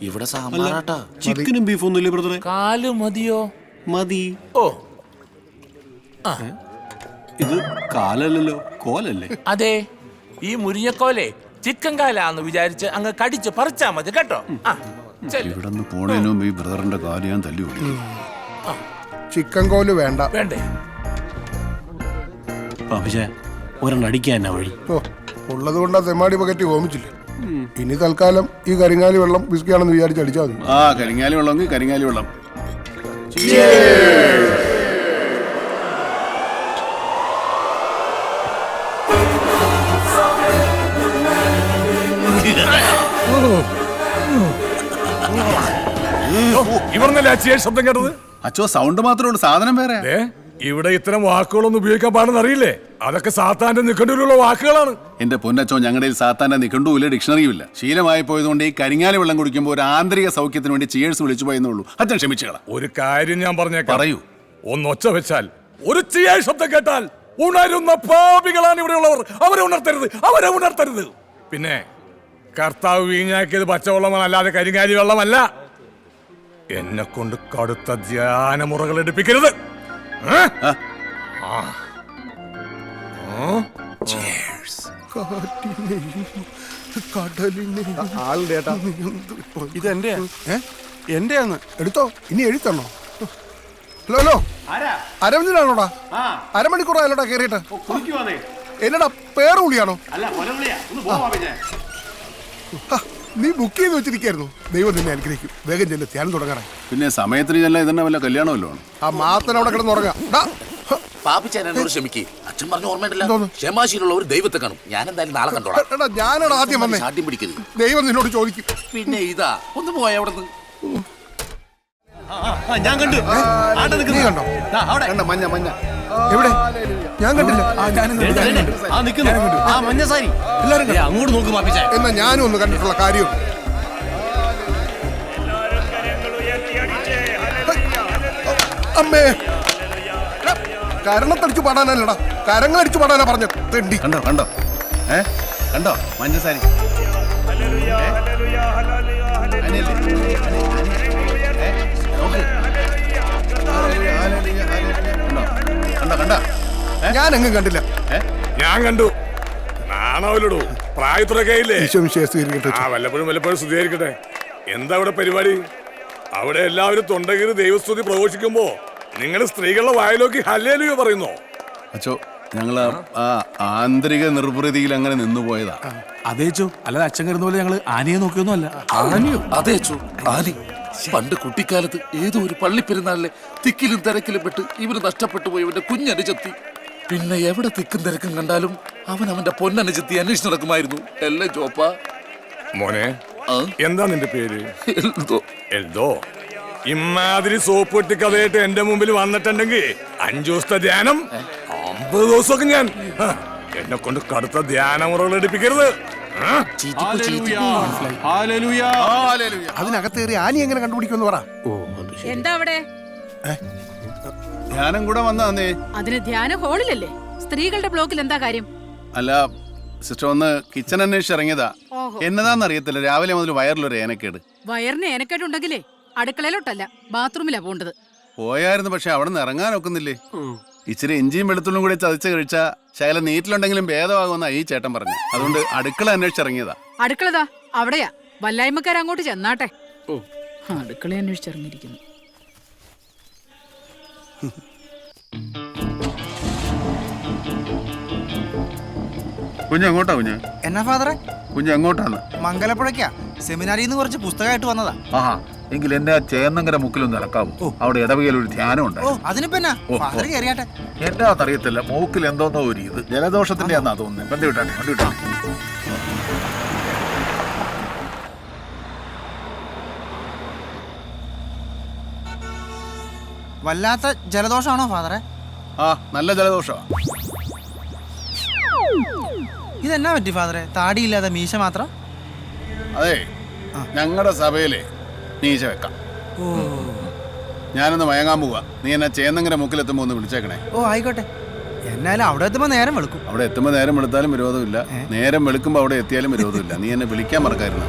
ഇവിടെ സാമ്പാറാട്ടാ. ചിക്കനും ബീഫും ഒന്നുമില്ലേ ബ്രദറെ? കാല് മതിയോ? മതി. ഓ ഇത് കാലല്ലല്ലോ, കോലല്ലേ? അതെ, ഈ മുരിങ്ങക്കോലെ ചിക്കൻ കാലാന്ന് വിചാരിച്ച് അങ്ങ് കടിച്ച് പറിച്ചാ മതി കേട്ടോ. ഇവിടെ നിന്ന് പോണതിന് മുമ്പ് ഈ ബ്രദറിന്റെ കാല് ഞാൻ തല്ലി ഓടി. ചിക്കൻ കോല് വേണ്ട. വേണ്ടേ? പക്ഷേ ഒരെണ്ണം അടിക്കാൻ എന്നാ വഴി? ഉള്ളത് കൊണ്ടാ തെമ്മാടി പകറ്റി ഓമിച്ചില്ല. ഇനി തൽക്കാലം ഈ കരിങ്ങാലി വെള്ളം വിസ്കിയാണെന്ന് വിചാരിച്ച് അടിച്ചാൽ മതി. ആ കരിങ്ങാലി വെള്ളമെങ്കിൽ കരിങ്ങാലി വെള്ളം. ഇവർന്നല്ലേ അച്ഛയെ ശബ്ദം കേട്ടത്? അച്ചോ സൗണ്ട് മാത്രമേ ഉള്ളൂ, സാധനം വേറെ. ഇവിടെ ഇത്തരം വാക്കുകളൊന്നും ഉപയോഗിക്കാൻ പാടെന്ന് അറിയില്ലേ? അതൊക്കെ സാത്താന്റെ നിഘണ്ടുവിലുള്ള വാക്കുകളാണ്. എന്റെ പൊന്നച്ചോ, ഞങ്ങളുടെ സാത്താന്റെ നിഘണ്ടുവില്ല, ഡിക്ഷണറിയും ഇല്ല. ശീലമായി പോയതുകൊണ്ട് ഈ കരിങ്ങാലി വെള്ളം കുടിക്കുമ്പോൾ ഒരു ആന്തരിക സൗഖ്യത്തിന് വേണ്ടി ചിയേഴ്സ് വിളിച്ചു പോയെന്നുള്ളൂ. അച്ഛൻ ക്ഷമിച്ചുകളാ. ഒരു കാര്യം ഞാൻ പറഞ്ഞേക്കാം. പറയൂ. ഒന്നൊച്ച വെച്ചാൽ, ഒരു ചിയേഴ്സ് ശബ്ദം കേട്ടാൽ ഉണരുന്ന പാപികളാണ് ഇവിടെയുള്ളവർ. അവരെ ഉണർത്തരുത്, അവരെ ഉണർത്തരുത്. പിന്നെ കർത്താവ് വീഞ്ഞാക്കിയത് പച്ചവെള്ളമാണ്, അല്ലാതെ കരിങ്ങാലി വെള്ളമല്ല. എന്നെ കൊണ്ട് കടുത്ത ധ്യാനമുറകൾ എടുപ്പിക്കരുത്. ഇത് എന്റെയാന്ന് എടുത്തോ. ഇനി എഴുത്തണോ? Hello hello, അരവിന്ദനാണോടാ? അരമണിക്കൂറായാലോടാ കേറിയിട്ട്. എന്നടാ പേറ് വിളിയാണോ? നീ ബുക്ക് ചെയ്ത് വെച്ചിരിക്കായിരുന്നു. ദൈവം നിന്നെ അനുഗ്രഹിക്കും. വേഗം ചെല്ല്, ധ്യാനം തുടങ്ങാറായി. പിന്നെ സമയത്തിന് ചെല്ലാം. ഇതന്നെ വല്ല കല്യാണമല്ലോ. ആ മാത്തൻ അവിടെ കിടന്നുറങ്ങാം. പാപ്പിച്ചേനോട് ക്ഷമിക്കേ. അച്ഛൻ പറഞ്ഞ ഓർമ്മയിട്ടില്ല, ക്ഷമാശീലുള്ള ഒരു ദൈവത്തെ കാണും. ഞാൻ എന്തായാലും നാളെ കണ്ടോളാം. ഞാനാണ് ആദ്യം വന്നേ. ശാഠ്യം പിടിക്കരുത്. ദൈവം നിന്നോട് ചോദിക്കും. പിന്നെ ഇതാ ഒന്ന് പോയ അവിടെ നിന്ന്. ഞാൻ കണ്ടു. നീ കണ്ടോ? കണ്ട മഞ്ഞ മഞ്ഞ എവിടെ? ഞാൻ കണ്ടില്ല. അങ്ങോട്ട് നോക്കും പാപ്പിച്ചേ. എന്നാ ഞാനും ഒന്ന് കണ്ടിട്ടുള്ള കാര്യം. അമ്മേ, കരണത്തടിച്ചു പാടാനല്ലടാ, കരങ്ങളടിച്ചു പാടാനാ പറഞ്ഞത്. തെണ്ടി. കണ്ടോ കണ്ടോ കണ്ടോ മഞ്ഞസാരി. ഞാൻ എങ്ങും കണ്ടില്ല. ഞാൻ കണ്ടു. നാണവലിടൂ, പ്രായത്തിലൊക്കെ ഇല്ലേ? വല്ലപ്പോഴും വല്ലപ്പോഴും സ്തുതിയായിരിക്കട്ടെ. എന്താ അവിടെ പരിപാടി? അവിടെ എല്ലാവരും തൊണ്ടകീറി ദൈവസ്തുതി പ്രഘോഷിക്കുമ്പോ നിങ്ങൾ സ്ത്രീകളുടെ വായിലോക്കി ഹല്ലേലൂയ പറയുന്നോ? അച്ചോ, ഞങ്ങള് ആ ആന്തരിക നിർവൃതിയിൽ അങ്ങനെ നിന്നുപോയതാ. അതേച്ചോ, അല്ലാതെ അച്ഛൻ കരുന്ന പോലെ ഞങ്ങള് ആനയെ നോക്കിയൊന്നും അല്ല. ആനയോ? അതേച്ചോ, ആനി. പണ്ട് കുട്ടിക്കാലത്ത് ഏതോ ഒരു പള്ളിപ്പെരുന്നാളിലെ തിക്കിലും തിരക്കിലും പെട്ട് ഇവര് നഷ്ടപ്പെട്ടു പോയി ഇവന്റെ കുഞ്ഞനുജത്തി. പിന്നെ എവിടെ തിക്കും തിരക്കും കണ്ടാലും അവന്റെ പൊന്നനുജത്തി അന്വേഷിച്ച് നടക്കുമായിരുന്നു. എല്ലാം ചോപ്പ. മോനെ, എന്താ നിന്റെ പേര്? എൽദോ. ഇമാതിരി സോപ്പ് പെട്ടി കഥയായിട്ട് എന്റെ മുമ്പിൽ വന്നിട്ടുണ്ടെങ്കിൽ 5 ദിവസത്തെ ധ്യാനം 50 ദിവസമൊക്കെ ഞാൻ എന്നെ കൊണ്ട് കടുത്ത ധ്യാനമുറകൾ എടുപ്പിക്കരുത്. അതിനകത്തേറി ആനി എങ്ങനെ കണ്ടുപിടിക്കുമെന്ന് പറ. എന്താ അവിടെ? ധ്യാനം കൂടെ വന്നേ. അതിന് ധ്യാന ഹോളിലല്ലേ? സ്ത്രീകളുടെ ബ്ലോക്കിൽ എന്താ കാര്യം? അല്ല സിസ്റ്റർ, ഒന്ന് കിച്ചൺ അന്വേഷിച്ച് ഇറങ്ങിയതാ. എന്നതാന്ന് അറിയത്തില്ല, രാവിലെ മുതൽ വയറിലൊരു ഏനക്കേട്. വയറിന് ഏനക്കേടുണ്ടെങ്കിലേ അടുക്കളയിലോട്ടല്ല ബാത്റൂമിലാ പോണ്ടത്. പോയായിരുന്നു, പക്ഷെ അവിടെ നിന്ന് ഇറങ്ങാൻ ഒക്കുന്നില്ലേ. ഇച്ചിരി ഇഞ്ചിയും വെളുത്തുള്ളും കൂടി ചതച്ച് കഴിച്ചാ ശകലം നീറ്റിലുണ്ടെങ്കിലും ഭേദമാകുമെന്നാ ഈ ചേട്ടൻ പറഞ്ഞു. അതുകൊണ്ട് അടുക്കള അന്വേഷിച്ചിറങ്ങിയതാ. അടുക്കളതാ അവിടെയാ. വല്ലായ്മക്കാർ അങ്ങോട്ട് ചെന്നാട്ടെ. അടുക്കള അന്വേഷിച്ചിറങ്ങിയിരിക്കുന്നു. കുഞ്ഞ് എങ്ങോട്ടാ കുഞ്ഞ്? എന്നാ ഫാദറെ? കുഞ്ഞ് എങ്ങോട്ടാന്ന്? മംഗലപ്പുഴയ്ക്കാ. സെമിനാരിയിൽ നിന്ന് കുറച്ച് പുസ്തകമായിട്ട് വന്നതാ. ആഹാ, എങ്കിൽ എന്നെ ആ ചേന്നങ്കര മുക്കിലൊന്ന് ഇറക്കാവോ? അവിടെ ഇടവകയിൽ ഒരു ധ്യാനം ഉണ്ട്. അതിനിപ്പോ എന്നാ ഫാദർ കയറിയാട്ടെ. എന്താണെന്നറിയത്തില്ല, മൂക്കിൽ എന്തോന്നോ ഒരു ഇത് ജലദോഷത്തിന്റെ ആണെന്നാ തോന്നുന്നത്. വണ്ടി വിട്ടാ വണ്ടി വിട്ടാ. വല്ലാത്ത ജലദോഷമാണോ ഫാദറെ? ആ, നല്ല ജലദോഷമാ. ഇതെന്നാ പറ്റി ഫാദറെ? താടിയില്ലാതെ മീശ മാത്രം? അതെ, ഞങ്ങളുടെ സഭയിലെ മീശ വെക്കാം. ഞാനൊന്ന് മയങ്ങാൻ പോവാ. നീ എന്നെ ചേന്നങ്കര മുക്കിലെത്തുമ്പോ ഒന്ന് വിളിച്ചേക്കണേ. ഓ ആയിക്കോട്ടെ. എന്നാലും അവിടെ എത്തുമ്പോ നേരം വെളുക്കും. അവിടെ എത്തുമ്പോ നേരം വെളുത്താലും വിരോധമില്ല, നേരം വെളുക്കുമ്പോ അവിടെ എത്തിയാലും വിരോധമില്ല. നീ എന്നെ വിളിക്കാൻ മറക്കായിരുന്നു.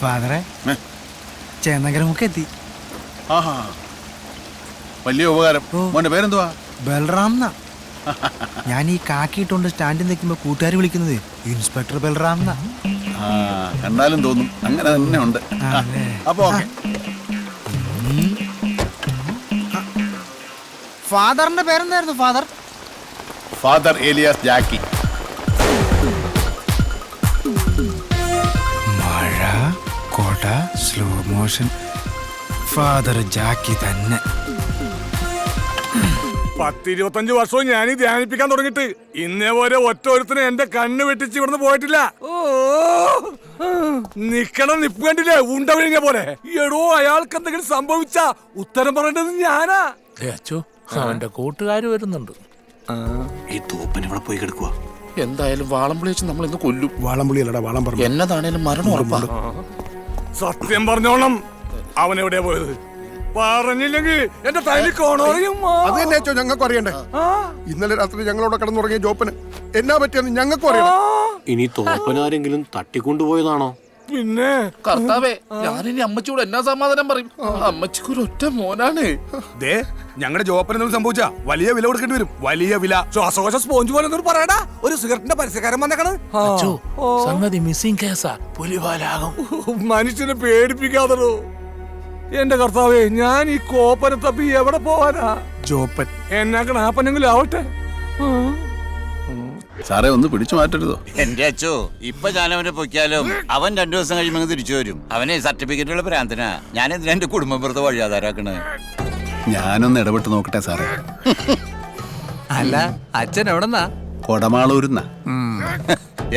ഫാദറെ, ചേന്നങ്കരമുക്ക് എത്തി. ആഹാ, വലിയ ഉപകാരം. മോന്റെ പേരെന്തുവാ? ബൽറാം എന്നാ. ഞാൻ ഈ കാക്കിയിട്ടുണ്ട് സ്റ്റാൻഡിൽ നിൽക്കുമ്പോ കൂട്ടുകാർ വിളിക്കുന്നത് ഇൻസ്പെക്ടർ ബൽറാം എന്നാ. ആ, കണ്ടാലും തോന്നും അങ്ങനെ തന്നെ ഉണ്ട്. അപ്പൊ ഫാദറിന്റെ പേരെന്തായിരുന്നു ഫാദർ? ഫാദർ ഏലിയാസ് ജാക്കി. മഴ, കൊട, സ്ലോ മോഷൻ. ഫാദർ ജാക്കി തന്നെ. 10-25 വർഷവും ഞാൻ ധ്യാനിപ്പിക്കാൻ തുടങ്ങിട്ട് ഇന്നേ പോലെ ഒറ്റ ഒരുത്തിന് എന്റെ കണ്ണ് വെട്ടിച്ച് ഇവിടുന്ന് പോയിട്ടില്ല. നിക്കണം നിപ്പ് കണ്ടില്ലേ, ഉണ്ട വിഴിഞ്ഞ പോലെ. എടോ, അയാൾക്ക് എന്തെങ്കിലും സംഭവിച്ച ഉത്തരം പറയേണ്ടത് ഞാനാ. അച്ചോ, അവന്റെ കൂട്ടുകാര് വരുന്നുണ്ട്. ഈ തോപ്പൻ ഇവിടെ പോയി കിടക്കുക. എന്തായാലും വാളംപുളി വെച്ച് നമ്മൾ ഇന്ന് കൊല്ലും. വാളംപുളി അല്ലടാ, വാളം പറഞ്ഞു. എന്നതാണേലും മരണം ഉറപ്പാ. സത്യം പറഞ്ഞോണം, അവൻ എവിടെയാ പോയത്? പറഞ്ഞില്ലെങ്കിൽ എന്റെ തൈലിക്കോണോറിയും. അത് തന്നെ അച്ചോ, ഞങ്ങൾക്ക് അറിയണ്ടേ. ഇന്നലെ രാത്രി ഞങ്ങളോട് കിടന്നുറങ്ങിയ ജോപ്പന് എന്നാ പറ്റിയെന്ന് ഞങ്ങൾക്കും അറിയണം. ഇനി തോപ്പനാരെങ്കിലും തട്ടിക്കൊണ്ടുപോയതാണോ? പിന്നെ കർത്താവേ, ഞാനിനി അമ്മച്ചിയോട് എന്നാ സമാധാനം പറയും? അമ്മച്ചിക്ക് ഒരു ഒറ്റ മോനാണ്. ഞങ്ങളുടെ ജോപ്പൻ എന്തെങ്കിലും സംഭവിച്ച വലിയ വില കൊടുക്കേണ്ടി വരും. വലിയ വില. ശ്വാസകോശ സ്പോഞ്ച് പോലെ എന്തൊരു പറയടാ. ഒരു സിഗരറ്റിന്റെ പരസ്യക്കാരൻ വന്നേക്കണ്. സംഗതി മിസ്സിംഗ് കേസാ. പുലിവാലാകും. മനുഷ്യനെ പേടിപ്പിക്കാതോ. എന്റെ കർത്താവേ, ഞാൻ ഈ കോപ്പനെ തപ്പി എവിടെ പോവാനാ? ജോപ്പൻ എന്നാക്കണ ആപ്പനെങ്കിലും ആവട്ടെ. സാറേ, ഒന്ന് പിടിച്ചു മാറ്റരുതോ? എന്റെ അച്ചോ, ഇപ്പൊ ഞാൻ അവനെ പൊയ്ക്കാലും അവൻ 2 ദിവസം കഴിയുമ്പോൾ തിരിച്ചു വരും. അവനെ സർട്ടിഫിക്കറ്റുള്ള ഭ്രാന്തനാ. ഞാൻ എന്തിനാ എന്റെ കുടുംബം പുറത്ത് വഴിയാധാരാക്കണേ? ഞാനൊന്ന് ഇടപെട്ട് നോക്കട്ടെ സാറേ. അല്ല, അച്ഛൻ എവിടെന്നാ? കൊടമാളൂരുന്നാ.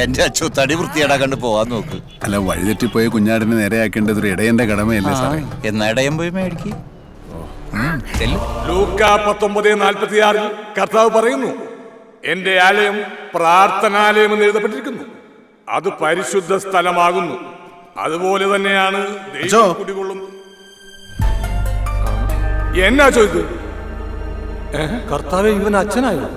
എന്റെ അച്ചോ, തടി വൃത്തിയേടാക്കണ്ട് പോവാൻ നോക്ക്. അല്ല, വഴിതെറ്റിപ്പോയ കുഞ്ഞാടിനെ നേരെയാക്കേണ്ടത് ഒരു ഇടയന്റെ കടമയല്ലേ സാറേ? എന്നാ ഇടയം പോയി മേടിക്ക്. ലൂക്കാ 19:46 കർത്താവ് പറയുന്നു, എന്റെ ആലയം പ്രാർത്ഥനാലയം എന്ന് എഴുതപ്പെട്ടിരിക്കുന്നു. അത് പരിശുദ്ധ സ്ഥലമാകുന്നു. അതുപോലെ തന്നെയാണ് ദൈവം കുടികൊള്ളുന്നു. എന്നാ ചോദിക്കൂ? കർത്താവേ, ഇവൻ അച്ഛനായോ?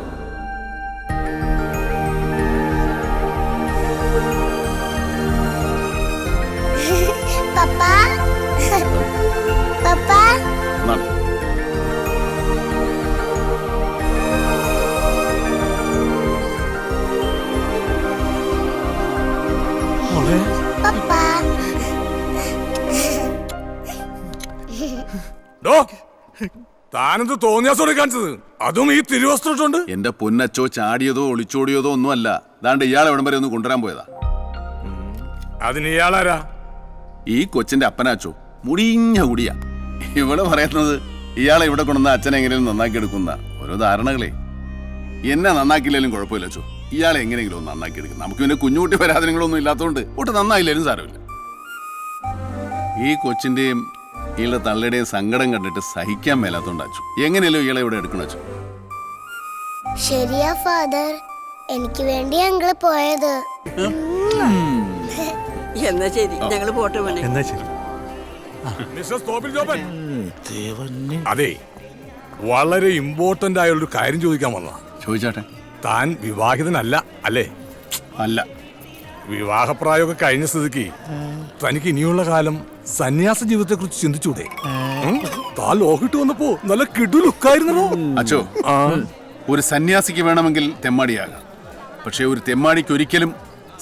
താനെന്ത് തോന്നിയാസോടെ കാണിച്ചത്? അതും ഈ തിരുവസ്ത്രമുണ്ട്. എന്റെ പൊന്നച്ചോ, ചാടിയതോ ഒളിച്ചോടിയതോ ഒന്നുമല്ല. ദാണ്ട് ഇയാളെ എവിടം വരെ ഒന്ന് കൊണ്ടുവരാൻ പോയതാ. അതിന് ഇയാളാരാ? ഈ കൊച്ചിന്റെ അപ്പനാച്ചോ, മുടിഞ്ഞ മുടിയാ. ഇവള് പറയുന്നത് ഇയാളെ ഇവിടെ കൊണ്ടുവന്ന അച്ഛനെ എങ്ങനെയും നന്നാക്കി എടുക്കുന്ന ഓരോ ധാരണകളെ. എന്നെ നന്നാക്കിയില്ലേലും കുഴപ്പമില്ല അച്ചോ, ഇയാളെ എങ്ങനെയെങ്കിലും ഒന്ന് നന്നാക്കി എടുക്കും. നമുക്ക് പിന്നെ കുഞ്ഞുകുട്ടി പരാതികളൊന്നും ഇല്ലാത്തതുകൊണ്ട് ഒട്ട് നന്നായില്ലേലും സാരമില്ല. ഈ കൊച്ചിന്റെയും ഇയാളുടെ തള്ളയുടെയും സങ്കടം കണ്ടിട്ട് സഹിക്കാൻ മേലാത്തോണ്ട് അച്ചു എങ്ങനെയല്ലോ ഇയാളെ ഇവിടെ എടുക്കണം അച്ചു. ശരിയാ ഫാദർ, എനിക്ക് വേണ്ടി ഞങ്ങള് പോയത്. എന്നാ ശരി, ഞങ്ങള് പോട്ടെ മോനെ. എന്നാ ശരി. അതെ, വളരെ ഇമ്പോർട്ടന്റ് ആയ ഒരു കാര്യം ചോദിക്കാൻ വന്ന. ചോദിച്ചാട്ടെ. താൻ വിവാഹിതനല്ല അല്ലേ? അല്ല. വിവാഹപ്രായമൊക്കെ കഴിഞ്ഞ സ്ഥിതിക്ക് തനിക്ക് ഇനിയുള്ള കാലം സന്യാസ ജീവിതത്തെ കുറിച്ച് ചിന്തിച്ചൂടെ? താൻ ലോകിട്ട് വന്നപ്പോ നല്ല കിടു ലുക്കായിരുന്നല്ലോ അച്ചോ. ഒരു സന്യാസിക്ക് വേണമെങ്കിൽ തെമ്മാടിയാകാം, പക്ഷെ ഒരു തെമ്മാടിക്ക് ഒരിക്കലും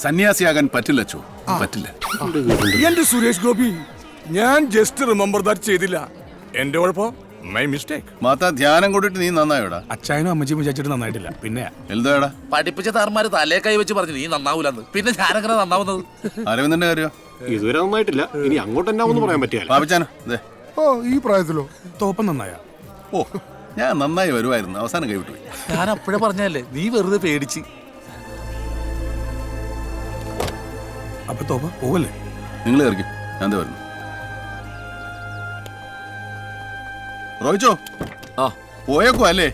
സന്യാസിയാകാൻ പറ്റില്ല അച്ചോ, പറ്റില്ല. എന്റെ സുരേഷ് ഗോപി, ഞാൻ ജസ്റ്റ് റിമെമ്പർ ദാറ്റ് ചെയ്തില്ല. എന്റെ കുഴപ്പോ മൈ മിസ്റ്റേക്ക്. മാതാ ധ്യാനം കൂട്ടിട്ട് നീ നന്നായോടാ. അച്ചായനും അമ്മച്ചിയും വിചാരിച്ചിട്ട് നന്നായിട്ടില്ല. പിന്നെ എൽദോടാ പഠിപ്പിച്ച താർമാര് തലേ കൈ വെച്ച് പറഞ്ഞു നീ നന്നാവൂലെന്ന്. പിന്നെ ഞാനെങ്ങനെ നന്നാവുന്നത്? അരവിന്ദന്റെ കാര്യോ? ഇതുവരെ നന്നായിട്ടില്ല. ഇനി അങ്ങോട്ട് എന്നാവെന്ന് പറയാൻ പറ്റില്ല. പാപിച്ചാനോ? ഓ ഈ പ്രായത്തിലോ? തോപ്പൻ നന്നായ. ഓ ഞാൻ നന്നായി വരുമായിരുന്നു, അവസാനം കൈവിട്ടു. ഞാൻ അപ്പോഴേ പറഞ്ഞല്ലേ, നീ വെറുതെ പേടിച്ച്. അപ്പൊ തോപ്പ പോവല്ലേ? നിങ്ങൾ കയറിക്കും, ഞാൻ വരുന്നു. റോയിച്ചോ പോയേക്കോ അല്ലേ?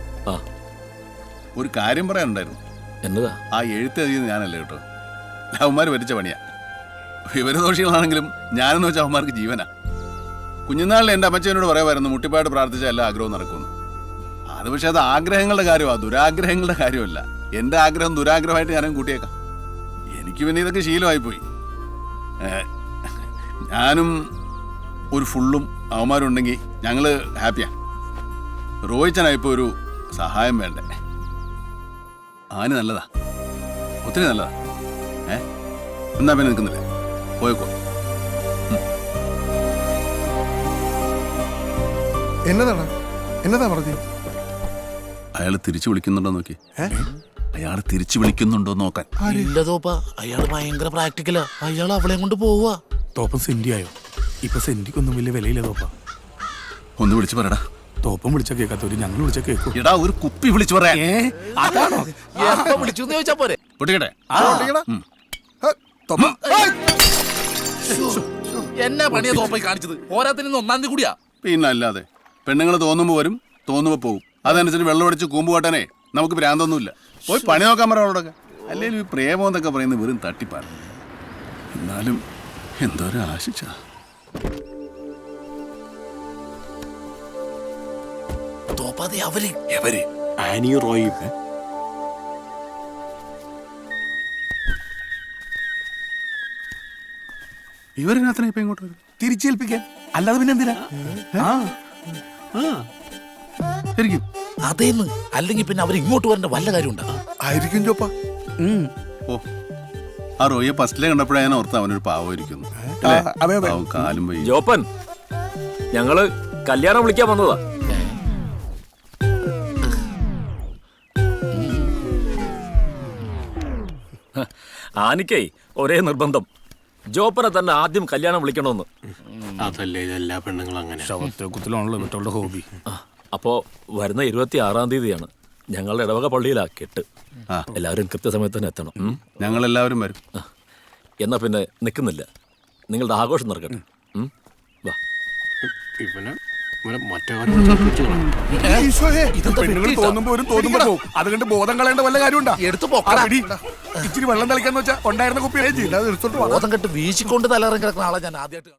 ഒരു കാര്യം പറയാനുണ്ടായിരുന്നു. എന്നതാ? ആ എഴുത്തെഴുതിയത് ഞാനല്ലേ കേട്ടോ. അവന്മാർ വരിച്ച പണിയാ. വിവരദോഷികളാണെങ്കിലും ഞാനെന്ന് വെച്ചാൽ അവന്മാർക്ക് ജീവനാ. കുഞ്ഞുനാളിൽ എൻ്റെ അമ്മച്ചനോട് പറയാമായിരുന്നു മുട്ടിപ്പായിട്ട് പ്രാർത്ഥിച്ച എല്ലാ ആഗ്രഹവും നടക്കുമെന്ന്. അത് പക്ഷെ അത് ആഗ്രഹങ്ങളുടെ കാര്യമാണ്, ദുരാഗ്രഹങ്ങളുടെ കാര്യമല്ല. എൻ്റെ ആഗ്രഹം ദുരാഗ്രഹമായിട്ട് ഞാനും കൂട്ടിയേക്കാം. എനിക്ക് പിന്നെ ഇതൊക്കെ ശീലമായിപ്പോയി. ഞാനും ഒരു ഫുള്ളും അവന്മാരുണ്ടെങ്കിൽ ഞങ്ങൾ ഹാപ്പിയാ. റോയിച്ചനായിപ്പോൾ ഒരു സഹായം വേണ്ടേ? ആന് നല്ലതാ, ഒത്തിരി നല്ലതാ. എന്നാ പിന്നെ നിൽക്കുന്നില്ലേ? പോയേക്കോ. എന്നതാ പറഞ്ഞു? അയാൾ തിരിച്ചു വിളിക്കുന്നുണ്ടോ നോക്കി. അയാൾ തിരിച്ചു വിളിക്കുന്നുണ്ടോ നോക്കാൻ. ഇല്ല തോപ്പ, അയാള് ഭയങ്കര പ്രാക്ടിക്കലാ. അയാൾ അവളെയും കൊണ്ട് പോവാ. തോപ്പൻ സെന്റി ആയോ? ഇപ്പൊ സെന്റിക്കൊന്നും വലിയ വിലയില്ല തോപ്പ. ഒന്ന് വിളിച്ചു പറയടാ. തോപ്പം വിളിച്ച കേൾക്കാത്തവര് ഞങ്ങൾ വിളിച്ച കേൾക്കും. എടാ ഒരു കുപ്പി വിളിച്ചു പറയാ. അതാണോ? വിളിച്ചു ചോദിച്ചാ പോരെ? പൊട്ടിക്കട്ടെ. എന്നാ പണിയാ തോപ്പ കാണിച്ചത്? പോരാത്തിന് 1-ാം തീയതി കൂടിയാ. പിന്നെ അല്ലാതെ പെണ്ണുങ്ങൾ തോന്നുമ്പോ വരും, തോന്നുമ്പോ പോവും. അതനുസരിച്ച് വെള്ളം അടിച്ച് കൂമ്പ് കാട്ടാനേ നമുക്ക് ഭ്രാന്തൊന്നുമില്ല. പോയി പണി നോക്കാൻ പറ അവളോടൊക്കെ. അല്ലെങ്കിൽ ഈ പ്രേമം എന്നൊക്കെ പറയുന്നത് വെറും തട്ടിപ്പാണ്. എന്നാലും എന്തോരം ആശിച്ച. ആനിയും റോയും ഇവരിനകത്തിനെ ഇപ്പൊ ഇങ്ങോട്ട് വരും തിരിച്ചേൽപ്പിക്കാൻ. അല്ലാതെ പിന്നെ എന്തിനാ? ശരിക്കും അതേന്ന്. അല്ലെങ്കിൽ പിന്നെ അവർ ഇങ്ങോട്ട് വരേണ്ട വല്ല കാര്യം ഉണ്ടാ? ആയിരിക്കും ചോപ്പ. ഓ ആ റോയെ ഫസ്റ്റിലെ കണ്ടപ്പോഴേ ഞാൻ ഓർത്ത് അവനൊരു പാവമായിരിക്കുന്നു. കാലും പോയി. ജോപ്പൻ, ഞങ്ങള് കല്യാണം വിളിക്കാൻ വന്നതാ. ആനിക്കേ ഒരേ നിർബന്ധം, ജോപ്പനെ തന്നെ ആദ്യം കല്യാണം വിളിക്കണമെന്ന്. അതല്ലേ എല്ലാ പെണ്ണുങ്ങളും അങ്ങനെ. ശവത്തേക്കുത്തിലാണല്ലോ മറ്റുള്ള ഹോബി. അപ്പോ വരുന്ന 26-ാം തീയതിയാണ് ഞങ്ങളുടെ ഇടവക പള്ളിയിലാ കെട്ട്. എല്ലാവരും കൃത്യസമയത്ത് തന്നെ എത്തണം. ഞങ്ങളെല്ലാവരും വരും. എന്നാ പിന്നെ നിൽക്കുന്നില്ല, നിങ്ങളുടെ ആഘോഷം നടക്കട്ടെ. വാ. തോന്നുമ്പോ അതുകൊണ്ട് ബോധം കളയേണ്ട വല്ല കാര്യമുണ്ടാ? ഇച്ചിരി വെള്ളം തളിക്കാന്ന് വെച്ചാ ഉണ്ടായിരുന്ന കുപ്പി ബോധം കെട്ട് വീശിക്കൊണ്ട് തലയിറങ്ങി കിടക്കുന്ന ആളെ ഞാൻ ആദ്യമായിട്ട്